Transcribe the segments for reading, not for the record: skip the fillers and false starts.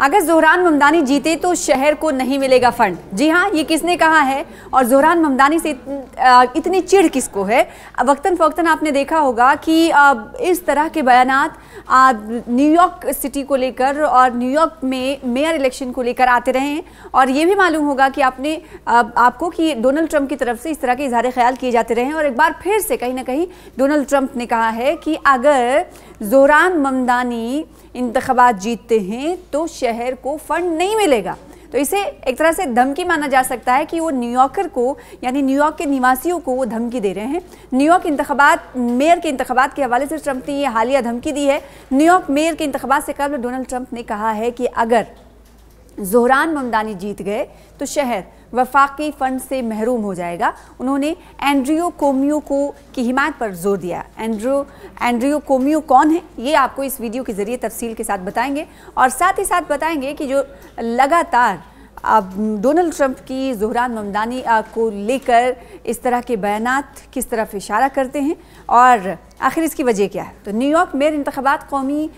अगर ज़ोहरान ममदानी जीते तो शहर को नहीं मिलेगा फंड। जी हाँ, ये किसने कहा है और ज़ोहरान ममदानी से इतनी चिढ़ किसको है? वक्तन फ़वक्तन आपने देखा होगा कि इस तरह के बयानात न्यूयॉर्क सिटी को लेकर और न्यूयॉर्क में मेयर इलेक्शन को लेकर आते रहे हैं। और ये भी मालूम होगा कि आपको कि डोनाल्ड ट्रंप की तरफ से इस तरह के इज़हार ख्याल किए जाते रहे हैं। और एक बार फिर से कहीं ना कहीं डोनाल्ड ट्रंप ने कहा है कि अगर ज़ोहरान ममदानी इंतख़ाबात जीतते हैं तो शहर को फंड नहीं मिलेगा। तो इसे एक तरह से धमकी माना जा सकता है कि वो न्यूयॉर्कर को, यानी न्यूयॉर्क के निवासियों को वो धमकी दे रहे हैं। न्यूयॉर्क इंतख़ाबात, मेयर के इंतख़ाबात के हवाले से ट्रंप ने ये हालिया धमकी दी है। न्यूयॉर्क मेयर के इंतख़ाबात से कबल डोनाल्ड ट्रंप ने कहा है कि अगर ज़ोहरान ममदानी जीत गए तो शहर वफाकी फंड से महरूम हो जाएगा। उन्होंने एंड्रियो कोमियो की हिमायत पर जोर दिया। एंड्रियो कोमियो कौन है, ये आपको इस वीडियो के ज़रिए तफसील के साथ बताएंगे और साथ ही साथ बताएंगे कि जो लगातार डोनाल्ड ट्रंप की ज़ोहरान ममदानी को लेकर इस तरह के बयानात किस तरफ इशारा करते हैं और आखिर इसकी वजह क्या है। तो न्यूयॉर्क मेयर इंतख़ाबात कौमी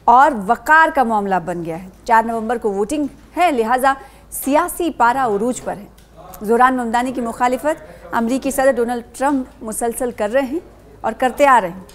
और वक़ार का मामला बन गया है। 4 नवंबर को वोटिंग है, लिहाजा सियासी पारा उरूज पर है। ज़ोहरान ममदानी की मुखालिफत अमरीकी सदर डोनाल्ड ट्रंप मुसलसल कर रहे हैं और करते आ रहे हैं।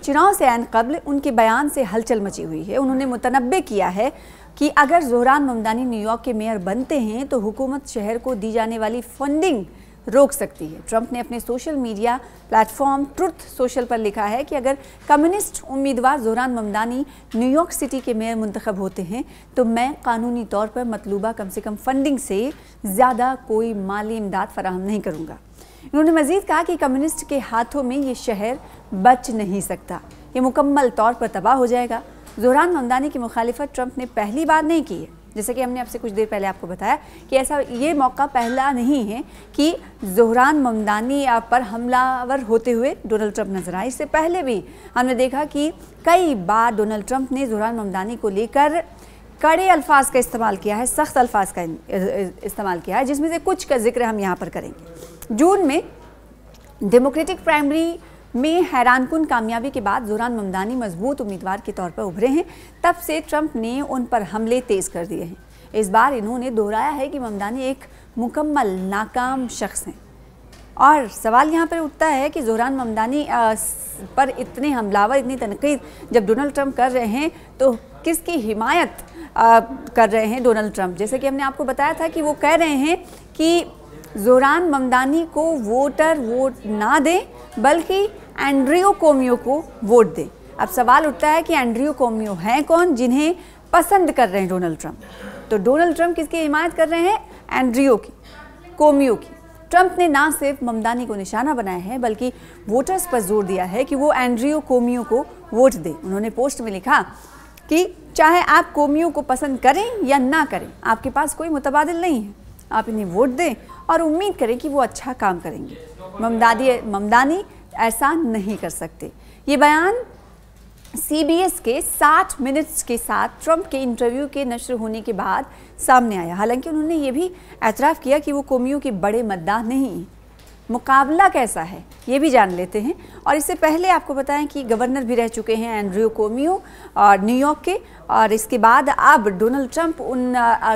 चुनाव से ऐन कबल उनके बयान से हलचल मची हुई है। उन्होंने मुतनब्बे किया है कि अगर ज़ोहरान ममदानी न्यूयॉर्क के मेयर बनते हैं तो हुकूमत शहर को दी जाने वाली फंडिंग रोक सकती है। ट्रंप ने अपने social media platform truth social पर लिखा है कि अगर कम्युनिस्ट उम्मीदवार ज़ोहरान ममदानी न्यूयॉर्क सिटी के मेयर मुंतखब होते हैं तो मैं कानूनी तौर पर मतलूबा कम से कम फंडिंग से ज़्यादा कोई माली इमदाद फराहम नहीं करूँगा। उन्होंने मज़ीद कहा कि कम्युनिस्ट के हाथों में ये शहर बच नहीं सकता, ये मुकम्मल तौर पर तबाह हो जाएगा। ज़ोहरान ममदानी की मुखालिफत ट्रंप ने पहली बार नहीं की है। जैसे कि हमने आपसे कुछ देर पहले आपको बताया कि ऐसा ये मौका पहला नहीं है कि ज़ोहरान ममदानी पर हमलावर होते हुए डोनाल्ड ट्रंप नजर आए। इससे पहले भी हमने देखा कि कई बार डोनाल्ड ट्रंप ने ज़ोहरान ममदानी को लेकर कड़े अल्फाज का इस्तेमाल किया है, सख्त अल्फाज का इस्तेमाल किया है, जिसमें से कुछ का जिक्र हम यहाँ पर करेंगे। जून में डेमोक्रेटिक प्राइमरी में हैरानकुन कामयाबी के बाद ज़ोहरान ममदानी मजबूत उम्मीदवार के तौर पर उभरे हैं। तब से ट्रंप ने उन पर हमले तेज़ कर दिए हैं। इस बार इन्होंने दोहराया है कि ममदानी एक मुकम्मल नाकाम शख्स हैं। और सवाल यहाँ पर उठता है कि ज़ोहरान ममदानी पर इतने हमलावर, इतनी तनकीद जब डोनाल्ड ट्रंप कर रहे हैं तो किसकी हिमायत कर रहे हैं डोनाल्ड ट्रंप? जैसे कि हमने आपको बताया था कि वो कह रहे हैं कि ज़ोहरान ममदानी को वोटर वोट ना दें बल्कि एंड्रियो कोमियो को वोट दें। अब सवाल उठता है कि एंड्रियो कोमियो हैं कौन जिन्हें पसंद कर रहे हैं डोनाल्ड ट्रंप? तो डोनाल्ड ट्रंप किसकी हिमायत कर रहे हैं? एंड्रियो की, कोमियो की। ट्रंप ने ना सिर्फ ममदानी को निशाना बनाया है बल्कि वोटर्स पर जोर दिया है कि वो एंड्रियो कोमियो को वोट दें। उन्होंने पोस्ट में लिखा कि चाहे आप कोमियो को पसंद करें या ना करें, आपके पास कोई मुतबादिल नहीं है, आप इन्हें वोट दें और उम्मीद करें कि वो अच्छा काम करेंगे। ममदानी ऐसा नहीं कर सकते। ये बयान CBS के 60 मिनट्स के साथ ट्रंप के इंटरव्यू के नश्र होने के बाद सामने आया। हालांकि उन्होंने ये भी एतराफ़ किया कि वो कोमियो के बड़े मद्दाह नहीं हैं। मुकाबला कैसा है ये भी जान लेते हैं। और इससे पहले आपको बताएं कि गवर्नर भी रह चुके हैं एंड्रियो कोमियो और न्यूयॉर्क के, और इसके बाद अब डोनाल्ड ट्रंप उन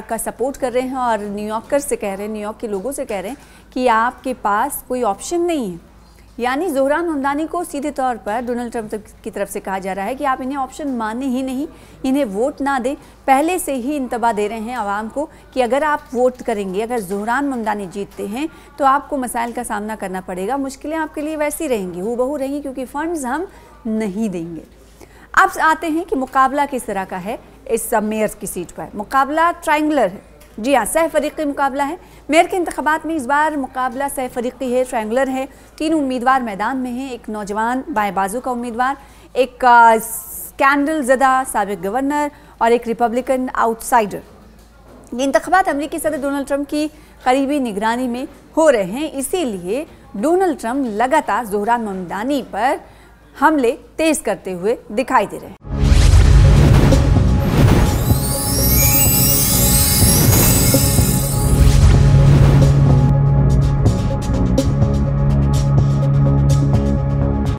का सपोर्ट कर रहे हैं और न्यूयॉर्कर से कह रहे हैं, न्यूयॉर्क के लोगों से कह रहे हैं कि आपके पास कोई ऑप्शन नहीं है। यानी ज़ोहरान ममदानी को सीधे तौर पर डोनाल्ड ट्रंप की तरफ से कहा जा रहा है कि आप इन्हें ऑप्शन माने ही नहीं, इन्हें वोट ना दें। पहले से ही इंतबा दे रहे हैं आवाम को कि अगर आप वोट करेंगे, अगर ज़ोहरान ममदानी जीतते हैं तो आपको मसाइल का सामना करना पड़ेगा, मुश्किलें आपके लिए वैसी रहेंगी, हूबहू रहेंगी, क्योंकि फ़ंड्स हम नहीं देंगे। अब आते हैं कि मुकाबला किस तरह का है इस मेयर की सीट पर। मुकाबला ट्रायंगुलर है। जी हाँ, सह फरीक़ी मुकाबला है। मेयर के इंतख़ाबात में इस बार मुकाबला सह फरीक़ी है, ट्रायंगुलर है। 3 उम्मीदवार मैदान में हैं, एक नौजवान बाएं बाजू का उम्मीदवार, एक स्कैंडल ज़दा साबिक़ गवर्नर और एक रिपब्लिकन आउटसाइडर। ये इंतख़ाबात अमरीकी सदर डोनाल्ड ट्रंप की करीबी निगरानी में हो रहे हैं, इसीलिए डोनाल्ड ट्रंप लगातार ज़ोहरान ममदानी पर हमले तेज़ करते हुए दिखाई दे रहे हैं।